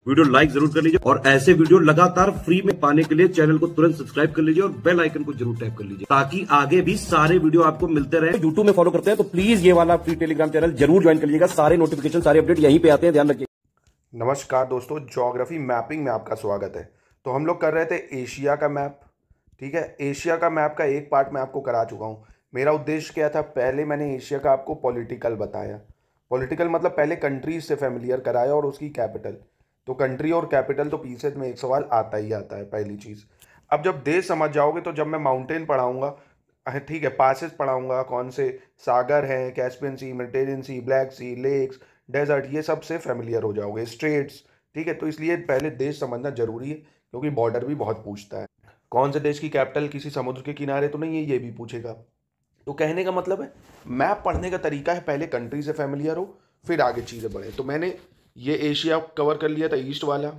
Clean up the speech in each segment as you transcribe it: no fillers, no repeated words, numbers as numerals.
Video like जरूर कर लीजिए और ऐसे वीडियो लगातार फ्री में पाने के लिए चैनल को तुरंत सब्सक्राइब कर लीजिए और बेल आइकन को जरूर टैप कर लीजिए ताकि आगे भी सारे वीडियो आपको मिलते रहे। यूट्यूब में फॉलो करते हैं तो प्लीज ये वाला फ्री टेलीग्राम चैनल जरूर ज्वाइन कर लीजिएगा। सारे नोटिफिकेशन सारे अपडेट यहीं पे आते हैं, ध्यान रखिए। नमस्कार दोस्तों, ज्योग्राफी मैपिंग में आपका स्वागत है। तो हम लोग कर रहे थे एशिया का मैप। ठीक है, एशिया का मैप का एक पार्ट मैं आपको करा चुका हूँ। मेरा उद्देश्य क्या था, पहले मैंने एशिया का आपको पॉलिटिकल बताया। पॉलिटिकल मतलब पहले कंट्रीज से फेमिलियर कराया और उसकी कैपिटल। तो कंट्री और कैपिटल तो पीछे में एक सवाल आता ही आता है, पहली चीज़। अब जब देश समझ जाओगे तो जब मैं माउंटेन पढ़ाऊँगा, ठीक है, पासेस पढ़ाऊँगा, कौन से सागर हैं, कैस्पियन सी, मेडिटेरियन सी, ब्लैक सी, लेक्स, डेजर्ट, ये सब से फेमिलियर हो जाओगे, स्ट्रेट्स। ठीक है, तो इसलिए पहले देश समझना जरूरी है क्योंकि बॉर्डर भी बहुत पूछता है। कौन से देश की कैपिटल किसी समुद्र के किनारे तो नहीं है, ये भी पूछेगा। तो कहने का मतलब है, मैप पढ़ने का तरीका है पहले कंट्री से फेमिलियर हो, फिर आगे चीज़ें बढ़े। तो मैंने ये एशिया कवर कर लिया था, ईस्ट वाला,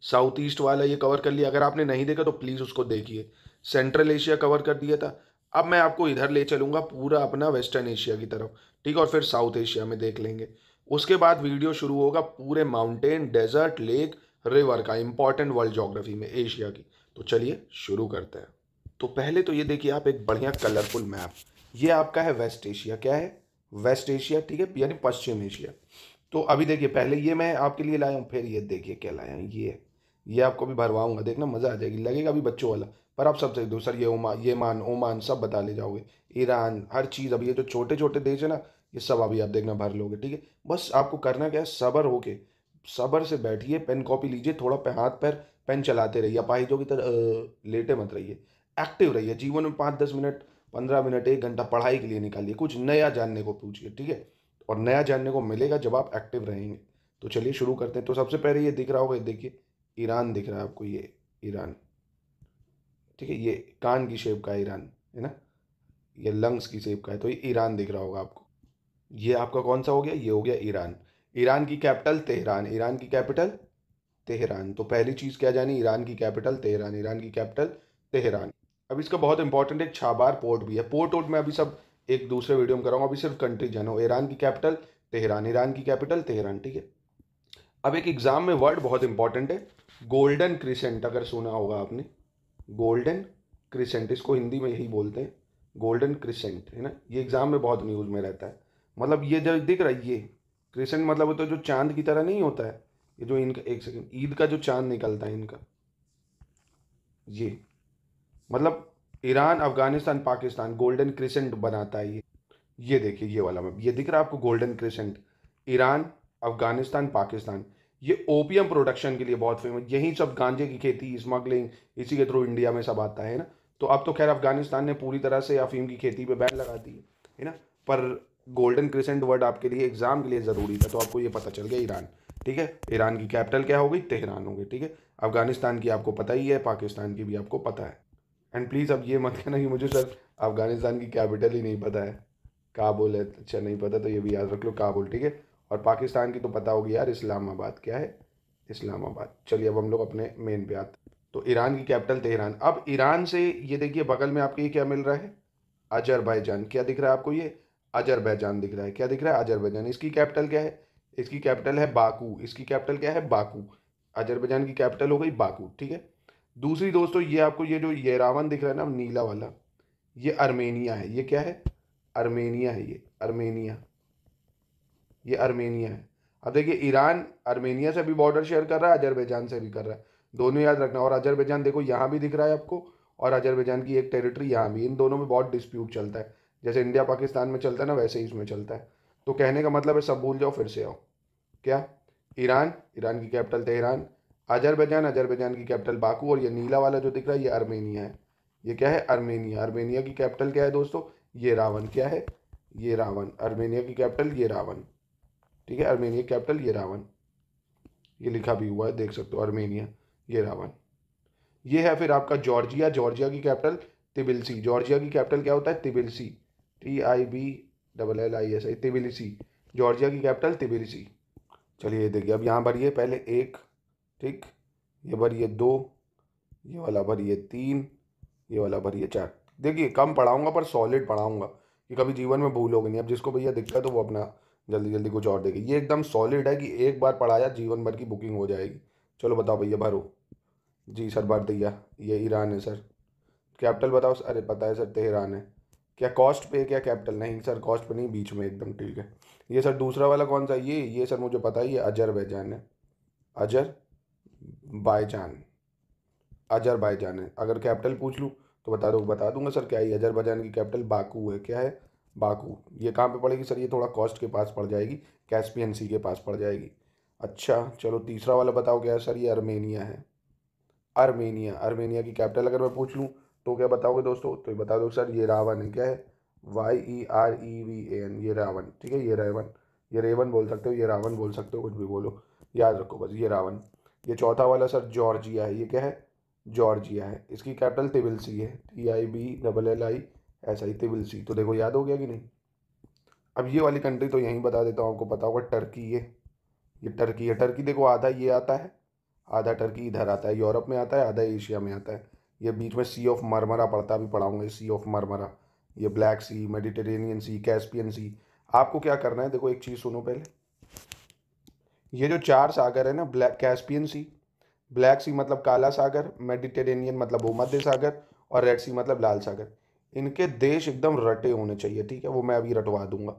साउथ ईस्ट वाला ये कवर कर लिया। अगर आपने नहीं देखा तो प्लीज़ उसको देखिए। सेंट्रल एशिया कवर कर दिया था। अब मैं आपको इधर ले चलूँगा, पूरा अपना वेस्टर्न एशिया की तरफ, ठीक है, और फिर साउथ एशिया में देख लेंगे। उसके बाद वीडियो शुरू होगा पूरे माउंटेन, डेजर्ट, लेक, रिवर का, इंपॉर्टेंट वर्ल्ड ज्योग्राफी में एशिया की। तो चलिए शुरू करते हैं। तो पहले तो ये देखिए आप, एक बढ़िया कलरफुल मैप। ये आपका है वेस्ट एशिया। क्या है? वेस्ट एशिया, ठीक है, यानी पश्चिम एशिया। तो अभी देखिए, पहले ये मैं आपके लिए लाया हूँ, फिर ये देखिए क्या लाया हूँ। ये आपको भी भरवाऊंगा, देखना मज़ा आ जाएगी, लगेगा अभी बच्चों वाला। पर आप सबसे दो सर, ये ओमान सब बता ले जाओगे, ईरान, हर चीज़। अभी ये जो छोटे छोटे देश है ना, ये सब अभी आप देखना भर लोगे। ठीक है, बस आपको करना क्या है, सब्र होके, सब्र से बैठिए, पेन कॉपी लीजिए, थोड़ा पे हाथ पैर पेन चलाते रहिए, अपाहिजों की तरह लेटे मत रहिए, एक्टिव रहिए। जीवन में 5-10 मिनट, 15 मिनट, 1 घंटा पढ़ाई के लिए निकालिए, कुछ नया जानने को पूछिए। ठीक है, और नया जानने को मिलेगा जब आप एक्टिव रहेंगे। तो चलिए शुरू करते हैं। तो सबसे पहले ये दिख रहा होगा, देखिए ईरान दिख रहा है आपको, ये ईरान। ठीक है, ये कान की शेप का है ईरान, है ना, ये लंग्स की शेप का है, तो ये ईरान दिख रहा होगा आपको। ये आपका कौन सा हो गया? ये हो गया ईरान। ईरान की कैपिटल तेहरान, ईरान की कैपिटल तेहरान। तो पहली चीज़ क्या जानी, ईरान की कैपिटल तेहरान, ईरान की कैपिटल तेहरान। अब इसका बहुत इंपॉर्टेंट एक छाबार पोर्ट भी है। पोर्ट वोर्ट मैं अभी सब एक दूसरे वीडियो में कराऊंगा, अभी सिर्फ कंट्री जानो। ईरान की कैपिटल तेहरान, ईरान की कैपिटल तेहरान। ठीक है, अब एक एग्जाम में वर्ड बहुत इंपॉर्टेंट है, गोल्डन क्रिसेंट। अगर सुना होगा आपने, गोल्डन क्रिसेंट, इसको हिंदी में यही बोलते हैं, गोल्डन क्रिसेंट, है ना। ये एग्जाम में बहुत न्यूज़ में रहता है। मतलब ये जो दिख रहा है, ये क्रिसेंट मतलब वो तो जो चांद की तरह नहीं होता है, ये जो इनका, एक सेकंड, ईद का जो चांद निकलता है इनका, ये मतलब Iran, Afghanistan, Pakistan golden crescent बनाता है ये देखिए, ये वाला मैप, ये दिख रहा है आपको, golden crescent. Iran, Afghanistan, Pakistan, ये ओपियम प्रोडक्शन के लिए बहुत फेमस। यही सब गांजे की खेती, स्मगलिंग, इसी के थ्रू इंडिया में सब आता है ना। तो अब तो खैर अफगानिस्तान ने पूरी तरह से अफीम की खेती पे बैन लगा दी है ना। पर गोल्डन क्रिसेंट वर्ड आपके लिए एग्जाम के लिए ज़रूरी था, तो आपको ये पता चल गया ईरान। ठीक है, ईरान की कैपिटल क्या हो गई? तेहरान हो गई। ठीक है, अफगानिस्तान की आपको पता ही है, पाकिस्तान की भी आपको पता है। एंड प्लीज़ अब ये मत कहना कि मुझे सर अफगानिस्तान की कैपिटल ही नहीं पता है, काबुल है। अच्छा, नहीं पता तो ये भी याद रख लो, काबुल। ठीक है, और पाकिस्तान की तो पता होगी यार, इस्लामाबाद। क्या है? इस्लामाबाद। चलिए अब हम लोग अपने मेन पे आते हैं। तो ईरान की कैपिटल तेहरान। अब ईरान से ये देखिए बगल में आपके ये क्या मिल रहा है? अजरबैजान। क्या दिख रहा है आपको? ये अजरबैजान दिख रहा है। क्या दिख रहा है? अजरबैजान। इसकी कैपिटल क्या है? इसकी कैपिटल है बाकू। इसकी कैपिटल क्या है? बाकू। अजरबैजान की कैपिटल हो गई बाकू। ठीक है, दूसरी दोस्तों, ये आपको ये जो येरावन दिख रहा है ना, नीला वाला, ये अर्मेनिया है। ये क्या है? अर्मेनिया है, ये अर्मेनिया, ये अर्मेनिया है। अब देखिए, ईरान अर्मेनिया से भी बॉर्डर शेयर कर रहा है, अजरबैजान से भी कर रहा है, दोनों याद रखना। और अजरबैजान देखो यहाँ भी दिख रहा है आपको, और अजरबैजान की एक टेरिटरी यहाँ भी। इन दोनों में बहुत डिस्प्यूट चलता है, जैसे इंडिया पाकिस्तान में चलता है ना, वैसे ही इसमें चलता है। तो कहने का मतलब है, सब भूल जाओ, फिर से आओ। क्या? ईरान, ईरान की कैपिटल तेहरान, अजरबैजान, अजरबैजान की कैपिटल बाकू, और ये नीला वाला जो दिख रहा है ये अर्मेनिया है। ये क्या है? अर्मेनिया। अर्मेनिया की कैपिटल क्या है दोस्तों? ये रावन। क्या है? ये रावन। अर्मेनिया की कैपिटल ये रावन। ठीक है, अर्मेनिया की कैपिटल ये रावन, ये लिखा भी हुआ है, देख सकते हो, अर्मेनिया, ये रावन। ये है फिर आपका जॉर्जिया। जॉर्जिया की कैपिटल तिबिलिसी। जॉर्जिया की कैपिटल क्या होता है? तिबिलिसी, TIBLLISI, तिबिलिसी। जॉर्जिया की कैपिटल तिबिलिसी। चलिए ये देखिए, अब यहाँ भरिए पहले 1, ठीक, ये भरिए 2, ये वाला भरिए 3, ये वाला भरिए 4। देखिए कम पढ़ाऊंगा पर सॉलिड पढ़ाऊंगा कि कभी जीवन में भूलोगे नहीं। अब जिसको भैया दिक्कत है वो अपना जल्दी जल्दी कुछ और देखिए, ये एकदम सॉलिड है कि एक बार पढ़ाया जीवन भर की बुकिंग हो जाएगी। चलो बताओ भैया, भरो। जी सर भर दिया। ये ईरान है सर। कैपिटल बताओ सर। अरे पता है सर, तेहरान है। क्या कॉस्ट पे, क्या कैपिटल? नहीं सर, कॉस्ट पे नहीं, बीच में एकदम, ठीक है। ये सर दूसरा वाला कौन सा? ये सर मुझे पता ही है, अजरबैजान है। अजर बाईजान। अजरबैजान है। अगर कैपिटल पूछ लूँ तो बता दूंगा सर क्या है। अजरबैजान की कैपिटल बाकू है। क्या है? बाकू। ये कहाँ पे पड़ेगी सर? ये थोड़ा कॉस्ट के पास पड़ जाएगी, कैस्पियन सी के पास पड़ जाएगी। अच्छा चलो तीसरा वाला बताओ क्या है सर? ये अर्मेनिया है। अर्मेनिया। अर्मेनिया की कैपिटल अगर मैं पूछ लूँ तो क्या बताओगे दोस्तों? तो ये बता दो सर, ये रावण है। क्या है? YEREVAN। ये रावण, ठीक है। ये रावण, ये रेवन बोल सकते हो, ये रावण बोल सकते हो, कुछ भी बोलो, याद रखो बस, ये रावण। ये चौथा वाला सर जॉर्जिया है। ये क्या है? जॉर्जिया है। इसकी कैपिटल तिबिलिसी है। TIBLLI, ऐसा ही, तिबिलिसी। तो देखो याद हो गया कि नहीं? अब ये वाली कंट्री तो यहीं बता देता हूँ, आपको पता होगा, टर्की। ये टर्की है। टर्की देखो, आधा ये आता है, आधा टर्की इधर आता है, यूरोप में आता है, आधा एशिया में आता है। ये बीच में सी ऑफ मरमरा पड़ता, भी पढ़ाऊंगा सी ऑफ मरमरा। ये ब्लैक सी, मेडिटेरेनियन सी, कैस्पियन सी। आपको क्या करना है, देखो एक चीज़ सुनो पहले। ये जो चार सागर है ना, ब्लैक कैस्पियन सी, ब्लैक सी मतलब काला सागर, मेडिटेरेनियन मतलब भूमध्य सागर, और रेड सी मतलब लाल सागर, इनके देश एकदम रटे होने चाहिए, ठीक है। वो मैं अभी रटवा दूंगा।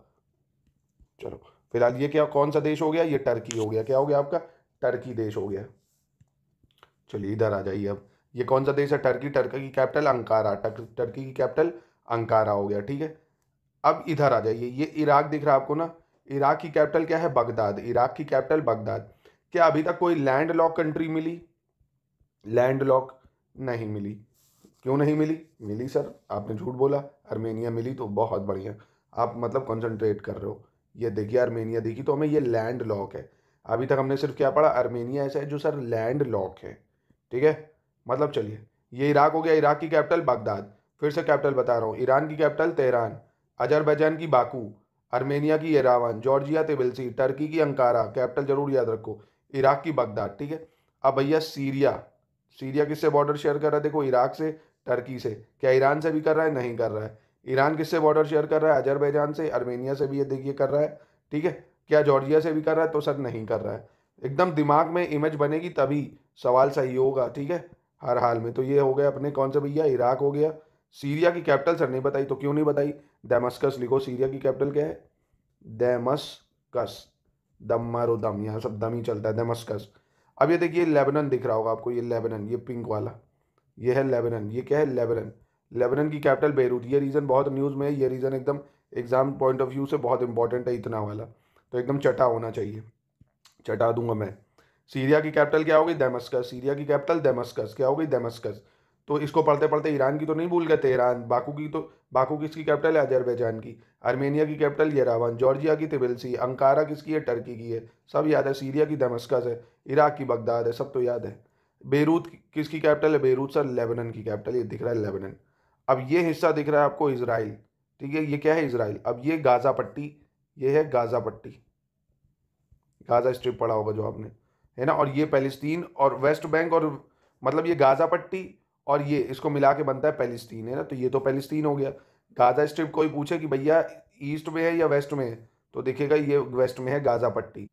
चलो फिलहाल ये क्या, कौन सा देश हो गया? ये टर्की हो गया। क्या हो गया आपका? टर्की देश हो गया। चलिए इधर आ जाइए अब। ये कौन सा देश है? टर्की। टर्की की कैपिटल अंकारा। टर्की की कैपिटल अंकारा हो गया, ठीक है। अब इधर आ जाइए, ये इराक दिख रहा है आपको ना? इराक की कैपिटल क्या है? बगदाद। इराक की कैपिटल बगदाद। क्या अभी तक कोई लैंड लॉक कंट्री मिली? लैंड लॉक नहीं मिली। क्यों नहीं मिली? मिली सर, आपने झूठ बोला। अर्मेनिया मिली, तो बहुत बढ़िया। आप मतलब कंसंट्रेट कर रहे हो। ये देखिए अर्मेनिया दिखी, तो हमें ये लैंड लॉक है। अभी तक हमने सिर्फ क्या पढ़ा? अर्मेनिया ऐसा है जो सर लैंड लॉक है, ठीक है। मतलब चलिए, ये इराक हो गया। इराक की कैपिटल बगदाद। फिर से कैपिटल बता रहा हूँ, ईरान की कैपिटल तेहरान, अजरबैजान की बाकू, अर्मेनिया की येरेवन, जॉर्जिया तिबिलिसी, टर्की की अंकारा, कैपिटल जरूर याद रखो, इराक की बगदाद, ठीक है। अब भैया सीरिया। सीरिया किससे बॉर्डर शेयर कर रहा है? देखो इराक से, टर्की से। क्या ईरान से भी कर रहा है? नहीं कर रहा है। ईरान किससे बॉर्डर शेयर कर रहा है? अजरबैजान से। अर्मेनिया से भी ये देखिए कर रहा है, ठीक है। क्या जॉर्जिया से भी कर रहा है? तो सर नहीं कर रहा है। एकदम दिमाग में इमेज बनेगी तभी सवाल सही होगा, ठीक है, हर हाल में। तो ये हो गया अपने कौन से भैया? इराक हो गया। सीरिया की कैपिटल सर नहीं बताई, तो क्यों नहीं बताई? दमस्कस लिखो। सीरिया की कैपिटल क्या है? दमस्कस। दम मारो दम, यहाँ सब दम ही चलता है, दमस्कस। अब ये देखिए लेबनान दिख रहा होगा आपको, ये लेबनान, ये पिंक वाला, ये है लेबनान। ये क्या है? लेबनान। लेबनान की कैपिटल बेरूत। ये रीजन बहुत न्यूज़ में है, ये रीजन एकदम एग्जाम पॉइंट ऑफ व्यू से बहुत इंपॉर्टेंट है, इतना वाला तो एकदम चटा होना चाहिए। चटा दूंगा मैं। सीरिया की कैपिटल क्या हो गई? दमस्कस। सीरिया की कैपिटल दमस्कस। क्या हो गई? दमस्कस। तो इसको पढ़ते पढ़ते ईरान की तो नहीं भूल गए, तेहरान। बाकू की तो, बाकू किसकी कैपिटल है? अजरबैजान की। अर्मेनिया की कैपिटल येरेवन। जॉर्जिया की तिबिलिसी। अंकारा किसकी है? टर्की की है। सब याद है। सीरिया की दमस्कस है। इराक की बगदाद है, सब तो याद है। बेरूत किसकी कैपिटल है? बेरूत सर लेबनान की कैपिटल, ये दिख रहा है लेबनान। अब ये हिस्सा दिख रहा है आपको इसराइल, ठीक है। ये क्या है? इसराइल। अब ये गाजा पट्टी, ये है गाजा पट्टी, गाजा स्ट्रिप पढ़ा होगा जो आपने, है ना। और ये पैलेस्तीन और वेस्ट बैंक, और मतलब ये गाजा पट्टी और ये इसको मिला के बनता है पैलेस्तीन, है ना। तो ये तो पैलेस्तीन हो गया। गाजा स्ट्रिप कोई पूछे कि भैया ईस्ट में है या वेस्ट में है, तो देखिएगा ये वेस्ट में है गाजा पट्टी।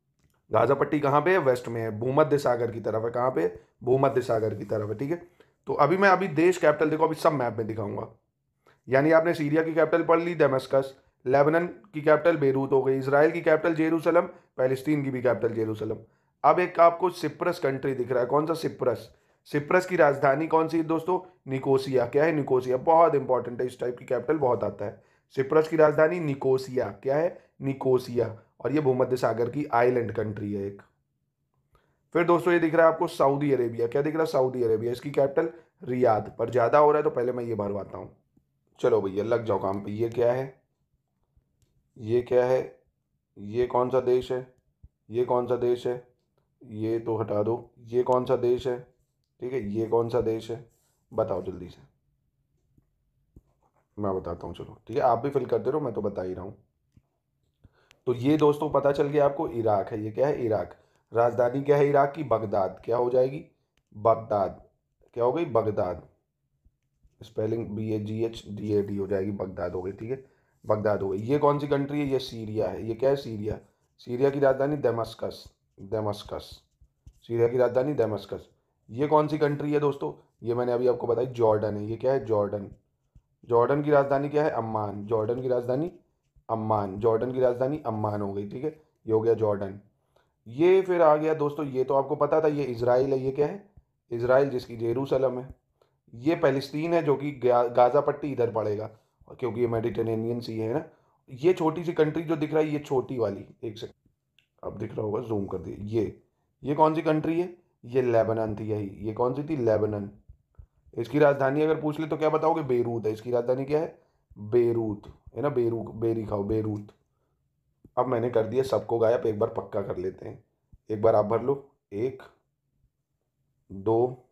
गाजा पट्टी कहाँ पे है? वेस्ट में है, भूमध्य सागर की तरफ है। कहाँ पे? भूमध्य सागर की तरफ है, ठीक है। तो अभी देश कैपिटल देखो, अभी सब मैप में दिखाऊंगा। यानी आपने सीरिया की कैपिटल पढ़ ली दमस्कस, लेबनान की कैपिटल बेरूत हो गई, इसराइल की कैपिटल जेरूसलम, पैलेस्तीन की भी कैपिटल जेरूसलम। अब एक आपको सिप्रस कंट्री दिख रहा है, कौन सा? सिप्रस। सिप्रस की राजधानी कौन सी है दोस्तों? निकोसिया। क्या है? निकोसिया। बहुत इंपॉर्टेंट है, इस टाइप की कैपिटल बहुत आता है। सिप्रस की राजधानी निकोसिया। क्या है? निकोसिया। और ये भूमध्य सागर की आइलैंड कंट्री है एक। फिर दोस्तों ये दिख रहा है आपको सऊदी अरेबिया। क्या दिख रहा है? Saudi Arabia. इसकी कैपिटल रियाद। पर ज्यादा हो रहा है तो पहले मैं ये भरवाता हूँ। चलो भैया लग जाओ काम पे। ये क्या है? ये क्या है? ये कौन सा देश है? ये कौन सा देश है? ये तो हटा दो। ये कौन सा देश है? ठीक है, ये कौन सा देश है? बताओ जल्दी से। मैं बताता हूँ, चलो ठीक है, आप भी फिल करते रहो, मैं तो बता ही रहा हूँ। तो ये दोस्तों पता चल गया आपको, इराक है। ये क्या है? इराक। राजधानी क्या है इराक की? बगदाद। क्या हो जाएगी? बगदाद। क्या हो गई? बगदाद। स्पेलिंग BAGHDAD हो जाएगी, बगदाद हो गई, ठीक है। बगदाद हो गई। ये कौन सी कंट्री है? ये सीरिया है। ये क्या है? सीरिया। सीरिया की राजधानी दमस्कस। दमस्कस। सीरिया की राजधानी दमस्कस। ये कौन सी कंट्री है दोस्तों? ये मैंने अभी आपको बताई, जॉर्डन है। ये क्या है? जॉर्डन। जॉर्डन की राजधानी क्या है? अम्मान। जॉर्डन की राजधानी अम्मान। जॉर्डन की राजधानी अम्मान हो गई, ठीक है। ये हो गया जॉर्डन। ये फिर आ गया दोस्तों, ये तो आपको पता था, ये इजराइल है। ये क्या है? इजराइल, जिसकी जेरूसलम है। ये पैलेस्तीन है, जो कि गाजा पट्टी इधर पड़ेगा, क्योंकि ये मेडिटेरेनियन सी है ना। ये छोटी सी कंट्री जो दिख रहा है, ये छोटी वाली, एक सेकंड, अब दिख रहा होगा, जूम कर दिए। ये कौन सी कंट्री है? ये लेबनान थी। यही, ये कौन सी थी? लेबनान। इसकी राजधानी अगर पूछ ले तो क्या बताओगे? बेरूत है। इसकी राजधानी क्या है? बेरूत है ना। बेरी खाओ, बेरूत। अब मैंने कर दिया सबको गायब, एक बार पक्का कर लेते हैं। एक बार आप भर लो। एक, दो,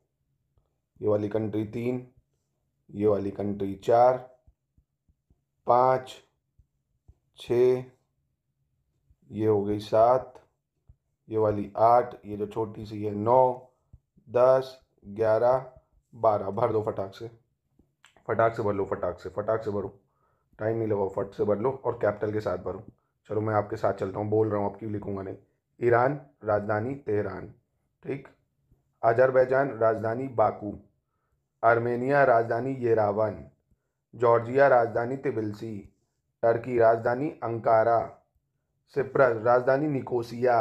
ये वाली कंट्री तीन, ये वाली कंट्री चार, पाँच, छ, ये हो गई सात, ये वाली आठ, ये जो छोटी सी है नौ, 10, 11, 12। भर दो फटाक से। फटाक से भर लो, फटाक से, फटाक से भरो। टाइम नहीं लगाओ, फट से भर लो और कैपिटल के साथ भरो। चलो मैं आपके साथ चलता हूँ, बोल रहा हूँ, अब क्यों लिखूंगा नहीं। ईरान राजधानी तेहरान, ठीक। अजरबैजान राजधानी बाकू। आर्मेनिया राजधानी येरावन। जॉर्जिया राजधानी तिबिलिसी। टर्की राजधानी अंकारा। सिप्रस राजधानी निकोसिया,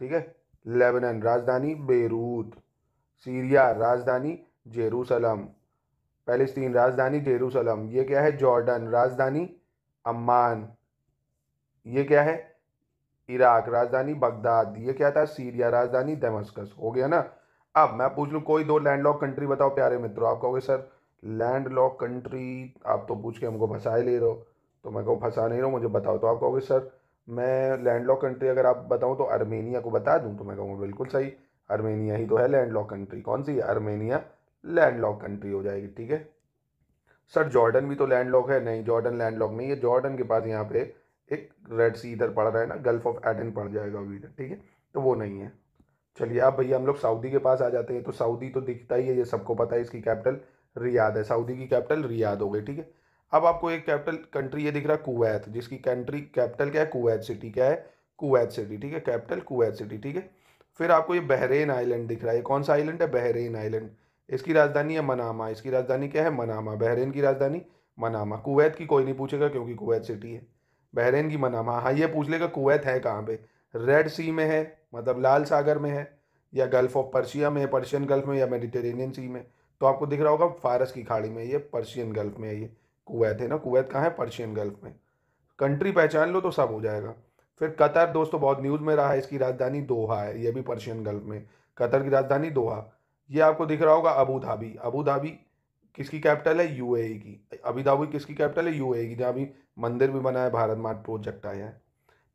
ठीक है। लेबनान राजधानी बेरूत। सीरिया राजधानी जेरूसलम। पैलेस्तीन राजधानी जेरूसलम। ये क्या है? जॉर्डन राजधानी अम्मान। ये क्या है? इराक राजधानी बगदाद। ये क्या था? सीरिया राजधानी दमस्कस। हो गया ना। अब मैं पूछ लूँ कोई दो लैंडलॉक कंट्री बताओ प्यारे मित्रों। आप कहोगे सर लैंडलॉक कंट्री आप तो पूछ के हमको फंसा ही ले रहे हो। तो मैं कहूँ फंसा नहीं रहा हूँ, मुझे बताओ। तो आप कहोगे सर मैं लैंडलॉक कंट्री अगर आप बताऊँ तो अर्मेनिया को बता दूँ। तो मैं कहूँगा बिल्कुल सही, अर्मेनिया ही तो है लैंडलॉक कंट्री। कौन सी है? अर्मेनिया लैंडलॉक कंट्री हो जाएगी, ठीक है। सर जॉर्डन भी तो लैंडलॉक है। नहीं, जॉर्डन लैंडलॉक नहीं है। जॉर्डन के पास यहाँ पे एक रेड सी इधर पड़ रहा है ना, गल्फ ऑफ एडन पड़ जाएगा अभी इधर, ठीक है। तो वो नहीं है। चलिए अब भैया हम लोग सऊदी के पास आ जाते हैं। तो सऊदी तो दिखता ही है, ये सबको पता है, इसकी कैपिटल रियाद है। सऊदी की कैपिटल रियाद हो गई, ठीक है। अब आपको एक कैपिटल कंट्री ये दिख रहा है कुवैत, जिसकी कंट्री कैपिटल क्या है? Kuwait city. क्या है? कुवैत सिटी, ठीक है। कैपिटल कुवैत सिटी, ठीक है। फिर आपको ये बहरेन आइलैंड दिख रहा है। ये कौन सा आइलैंड है? Bahrain island. इसकी राजधानी है मनामा। इसकी राजधानी क्या है? मनामा। बहरेन की राजधानी मनामा। कुवैत की कोई नहीं पूछेगा क्योंकि कुवैत सिटी है। बहरेन की मनामा। हाँ, ये पूछ लेगा कुवैत है कहाँ पे? रेड सी में है, मतलब लाल सागर में है, या गल्फ ऑफ पर्शिया में है, पर्शियन गल्फ में, या मेडिटेरेनियन सी में। तो आपको दिख रहा होगा फारस की खाड़ी में, ये पर्शियन गल्फ में है। ये कुवैत है ना। कुवैत कहाँ है? पर्शियन गल्फ में। कंट्री पहचान लो तो सब हो जाएगा। फिर कतर दोस्तों बहुत न्यूज़ में रहा है, इसकी राजधानी दोहा है। ये भी पर्शियन गल्फ में। कतर की राजधानी दोहा। ये आपको दिख रहा होगा अबू धाबी। अबू धाबी किसकी कैपिटल है? यूएई की। अबू धाबी किसकी कैपिटल है? यूएई की, जहाँ भी मंदिर भी बना है, भारत मार्ट प्रोजेक्ट आया है।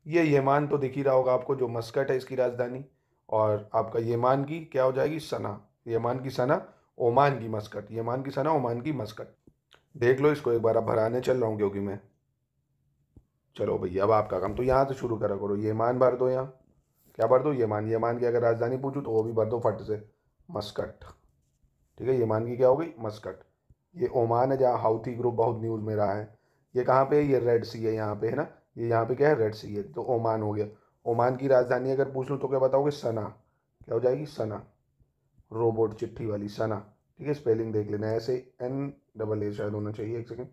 ये यमान तो दिख ही रहा होगा आपको, जो मस्कट है इसकी राजधानी। और आपका यमान की क्या हो जाएगी? सना। यमान की सना, ओमान की मस्कट। यमान की सना, ओमान की मस्कट। देख लो इसको एक बार। अब भराने चल रहा हूँ क्योंकि मैं। चलो भैया अब आपका काम, तो यहाँ से शुरू करा करो। यमान भर दो यहाँ। क्या भर दो? यमान। यमान की अगर राजधानी पूछूँ तो वो भी भर दो फट से, मस्कट, ठीक है। यमान की क्या हो गई? मस्कट। ये ओमान है, जहाँ हाउथी ग्रुप बहुत न्यूज़ में रहा है। ये कहाँ पे है? ये रेड सी है यहाँ पे, है ना। ये यहाँ पे क्या है? रेड सी है, तो ओमान हो गया। ओमान की राजधानी अगर पूछ लूँ तो क्या बताओगे? सना। क्या हो जाएगी? सना। रोबोट चिट्ठी वाली सना, ठीक है। स्पेलिंग देख लेना, ऐसे NAA शायद होना चाहिए। एक सेकेंड,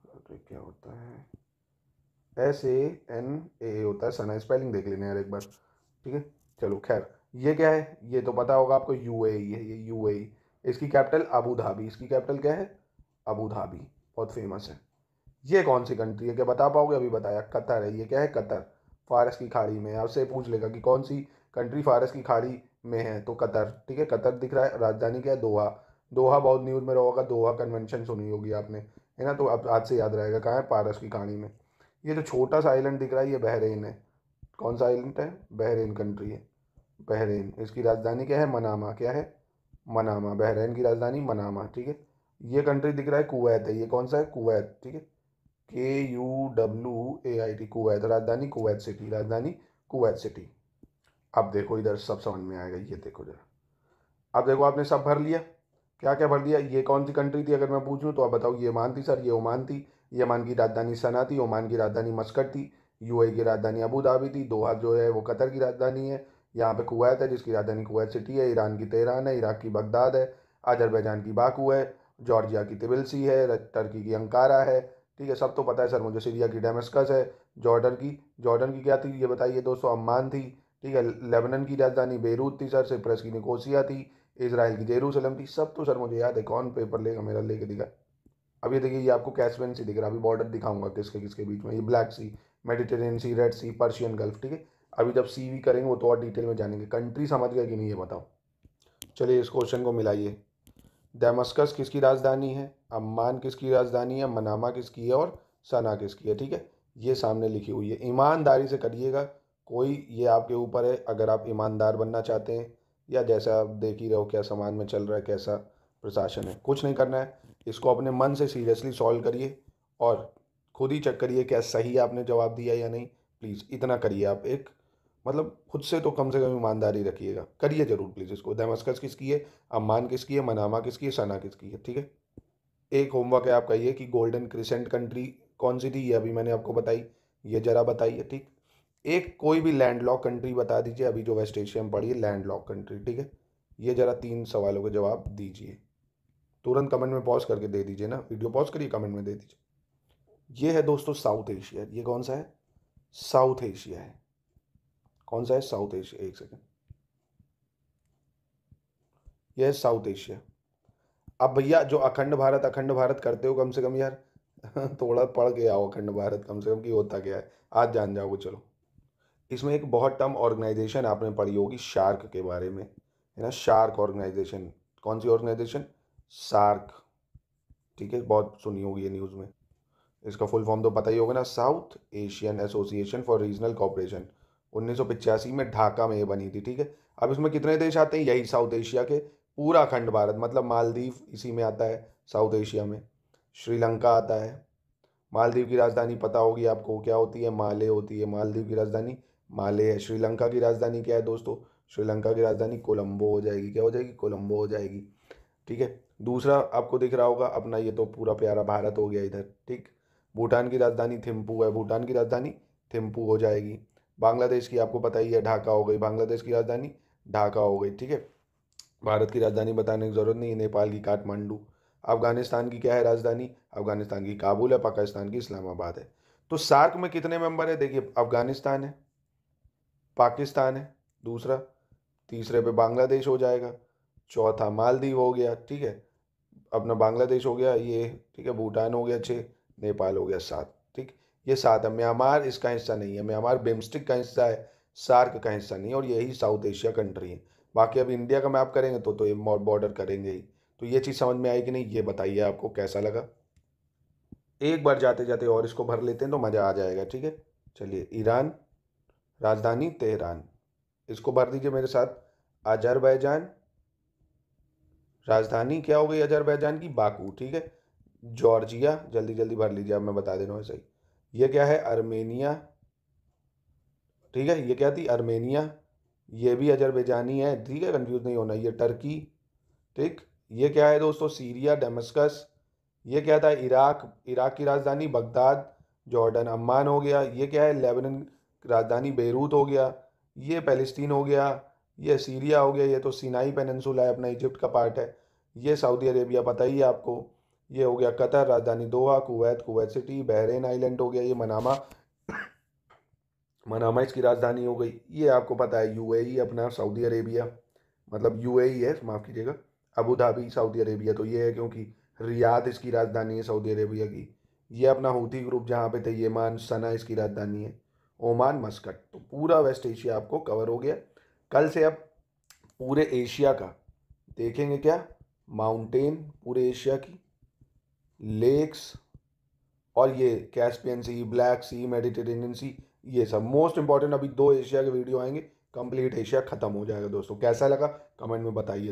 अरे क्या होता है? SANAA होता है सना। स्पेलिंग देख लेना यार एक बार, ठीक है। चलो खैर, ये क्या है? ये तो पता होगा आपको, यूएई है। ये यूएई। इसकी कैपिटल अबू धाबी। इसकी कैपिटल क्या है? अबू धाबी, बहुत फेमस है। ये कौन सी कंट्री है? क्या बता पाओगे? अभी बताया, कतर है। ये क्या है? कतर। फारस की खाड़ी में। आपसे पूछ लेगा कि कौन सी कंट्री फारस की खाड़ी में है, तो कतर, ठीक है। कतर दिख रहा है। राजधानी क्या है? दोहा। दोहा बहुत न्यूज़ में रहा होगा, दोहा कन्वेंशन सुनी होगी आपने, है ना। तो अब आज से याद रहेगा, कहाँ है? फारस की खाड़ी में। ये जो छोटा सा आइलैंड दिख रहा है, ये बहरेन है। कौन सा आइलैंड है? बहरेन कंट्री है। बहरेन। इसकी राजधानी क्या है? मनामा। क्या है? मनामा। बहरेन की राजधानी मनामा, ठीक है। ये कंट्री दिख रहा है कुवैत है। ये कौन सा है? कुवैत, ठीक है। KUWAIT, Kuwait. राजधानी कुवैत सिटी। राजधानी कुवैत सिटी। अब देखो इधर सब समझ में आएगा। ये देखो जरा, अब देखो आपने सब भर लिया। क्या क्या भर लिया? ये कौन सी कंट्री थी अगर मैं पूछूं तो आप बताओ। ये ओमान थी सर। ये ओमान थी। यमन की राजधानी सना थी, ओमान की राजधानी मस्कट थी, यूएई की राजधानी अबू धाबी थी, दोहा जो है वो कतर की राजधानी है, यहाँ पे कुवैत है जिसकी राजधानी कुवैत सिटी है, ईरान की तेहरान है, इराक की बगदाद है, अजरबैजान की बाकू है, जॉर्जिया की तिबिलिसी है, टर्की की अंकारा है, ठीक है, सब तो पता है सर मुझे। सीरिया की डेमस्कस है, जॉर्डन की क्या थी ये बताइए दोस्तों, अम्मान थी, ठीक है, लेबनान की राजधानी बेरूत थी सर, सिप्रस की निकोसिया थी, इजराइल की जेरूसलम थी, सब तो सर मुझे याद है। कौन पेपर लेगा मेरा, लेके दिखा। अब ये देखिए, ये आपको कैस्पियन सी दिख रहा है, अभी बॉर्डर दिखाऊंगा किसके किसके बीच में, ये ब्लैक सी, मेडिटेरेनियन सी, रेड सी, पर्शियन गल्फ, ठीक है। अभी जब सी वी करेंगे वो तो और डिटेल में जानेंगे। कंट्री समझ गया कि नहीं ये बताओ। चलिए इस क्वेश्चन को मिलाइए। दमस्कस किसकी राजधानी है, अम्मान किसकी राजधानी है, मनामा किसकी है और सना किसकी है, ठीक है। ये सामने लिखी हुई है, ईमानदारी से करिएगा। कोई ये आपके ऊपर है, अगर आप ईमानदार बनना चाहते हैं, या जैसा आप देख ही रहे हो क्या समाज में चल रहा है, कैसा प्रशासन है, कुछ नहीं करना है। इसको अपने मन से सीरियसली सॉल्व करिए और खुद ही चेक करिए क्या सही आपने जवाब दिया या नहीं। प्लीज़ इतना करिए आप, एक मतलब खुद से तो कम से कम ईमानदारी रखिएगा, करिए जरूर प्लीज़ इसको। दमस्कस किसकी है, अम्मान किसकी है, मनामा किसकी है, सना किसकी है, ठीक है। एक होमवर्क है आपका ये कि गोल्डन क्रिसेंट कंट्री कौन सी थी, ये अभी मैंने आपको बताई, ये जरा बताइए, ठीक। एक कोई भी लैंडलॉक कंट्री बता दीजिए, अभी जो वेस्ट एशिया में पड़ी है लैंडलॉक कंट्री, ठीक है। ये जरा 3 सवालों के जवाब दीजिए, तुरंत कमेंट में पॉज करके दे दीजिए ना, वीडियो पॉज करिए कमेंट में दे दीजिए। ये है दोस्तों साउथ एशिया, ये कौन सा है, साउथ एशिया है। कौन सा है, साउथ एशिया, एक सेकेंड, यह है साउथ एशिया। अब भैया जो अखंड भारत करते हो कम से कम यार थोड़ा पढ़ के आओ अखंड भारत कम से कम, कि होता क्या है, आज जान जाओगे। चलो, इसमें एक बहुत टर्म ऑर्गेनाइजेशन आपने पढ़ी होगी शार्क के बारे में, है ना, शार्क ऑर्गेनाइजेशन। कौन सी ऑर्गेनाइजेशन, सार्क, ठीक है, बहुत सुनी होगी ये न्यूज़ में। इसका फुल फॉर्म तो पता ही होगा ना, south Asian association for regional cooperation. 1985 में ढाका में ये बनी थी, ठीक है। अब इसमें कितने देश आते हैं, यही साउथ एशिया के, पूरा अखंड भारत, मतलब मालदीव इसी में आता है, साउथ एशिया में। श्रीलंका आता है। मालदीव की राजधानी पता होगी आपको क्या होती है, माले होती है। मालदीव की राजधानी माले है। श्रीलंका की राजधानी क्या है दोस्तों, श्रीलंका की राजधानी कोलंबो हो जाएगी, क्या हो जाएगी, कोलंबो हो जाएगी, ठीक है। दूसरा आपको दिख रहा होगा अपना, ये तो पूरा प्यारा भारत हो गया इधर, ठीक। भूटान की राजधानी थिम्पू है, भूटान की राजधानी थिम्पू हो जाएगी। बांग्लादेश की आपको पता ही है, ढाका हो गई, बांग्लादेश की राजधानी ढाका हो गई, ठीक है। भारत की राजधानी बताने की ज़रूरत नहीं है, नेपाल की काठमांडू। अफगानिस्तान की क्या है राजधानी, अफगानिस्तान की काबुल है, पाकिस्तान की इस्लामाबाद है। तो सार्क में कितने मेंबर है, देखिए अफगानिस्तान है, पाकिस्तान है दूसरा, तीसरे पे बांग्लादेश हो जाएगा, चौथा मालदीव हो गया, ठीक है, अपना बांग्लादेश हो गया ये, ठीक है, भूटान हो गया 6, नेपाल हो गया 7, ठीक। ये 7 है। म्यांमार इसका हिस्सा नहीं है, म्यांमार बिम्स्टिक का हिस्सा है, सार्क का हिस्सा नहीं है, और यही साउथ एशिया कंट्री है। बाकी अब इंडिया का मैप करेंगे तो ये बॉर्डर करेंगे ही। तो ये चीज़ समझ में आई कि नहीं, ये बताइए आपको कैसा लगा। एक बार जाते जाते और इसको भर लेते हैं तो मज़ा आ जाएगा, ठीक है। चलिए, ईरान, राजधानी तेहरान, इसको भर दीजिए मेरे साथ। अजरबैजान, राजधानी क्या हो गई अजरबैजान की, बाकू, ठीक है। जॉर्जिया, जल्दी जल्दी भर लीजिए, अब मैं बता दे रहा हूँ ऐसे ही। ये क्या है, अर्मेनिया, ठीक है, ये क्या थी, अर्मेनिया, ये भी अजरबैजानी है, ठीक है, कंफ्यूज नहीं होना। ये टर्की, ठीक। ये क्या है दोस्तों, सीरिया, डेमस्कस। ये क्या था, इराक, इराक की राजधानी बगदाद। जॉर्डन अम्मान हो गया। ये क्या है, लेबनान राजधानी बेरूत हो गया। ये पैलेस्टीन हो गया। ये सीरिया हो गया, ये तो सिनाई पेनिनसुला है, अपना इजिप्ट का पार्ट है। ये सऊदी अरेबिया पता ही है आपको। ये हो गया कतर, राजधानी Doha. Kuwait, Kuwait City. Bahrain island हो गया, ये मनामा, मनामा इसकी राजधानी हो गई। ये आपको पता है यूएई, अपना सऊदी अरेबिया, मतलब यूएई है, माफ़ कीजिएगा, अबू धाबी सऊदी अरेबिया तो ये है क्योंकि रियाद इसकी राजधानी है सऊदी अरेबिया की। ये अपना हूथी ग्रुप जहाँ पे थे, येमान, सना इसकी राजधानी है। Oman, Muscat. तो पूरा वेस्ट एशिया आपको कवर हो गया। कल से अब पूरे एशिया का देखेंगे, क्या माउंटेन पूरे एशिया की, लेक्स, और ये कैस्पियन सी, ब्लैक सी, मेडिटेरेनियन सी, ये सब मोस्ट इंपॉर्टेंट। अभी 2 एशिया के वीडियो आएंगे, कंप्लीट एशिया खत्म हो जाएगा दोस्तों। कैसा लगा कमेंट में बताइए।